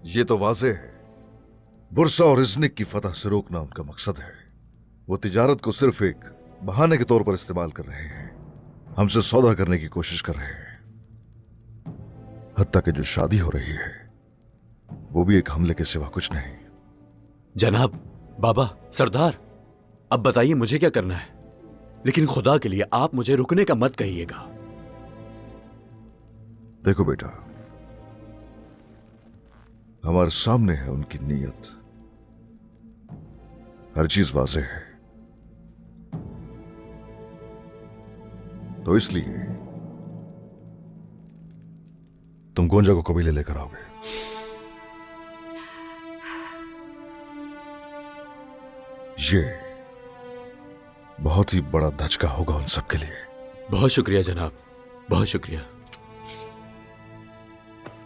ये तो वाज़ेह है, बुरसा और इज़्निक की फतह से रोकना उनका मकसद है। वो तिजारत को सिर्फ एक बहाने के तौर पर इस्तेमाल कर रहे हैं, हमसे सौदा करने की कोशिश कर रहे हैं। हत्ता कि जो शादी हो रही है वो भी एक हमले के सिवा कुछ नहीं। जनाब, बाबा, सरदार, अब बताइए मुझे क्या करना है, लेकिन खुदा के लिए आप मुझे रुकने का मत कहिएगा। देखो बेटा, हमारे सामने है उनकी नीयत, हर चीज वाज़ेह है, तो इसलिए तुम गोंजा को कबीले लेकर आओगे। ये बहुत ही बड़ा धचका होगा उन सबके लिए। बहुत शुक्रिया जनाब, बहुत शुक्रिया।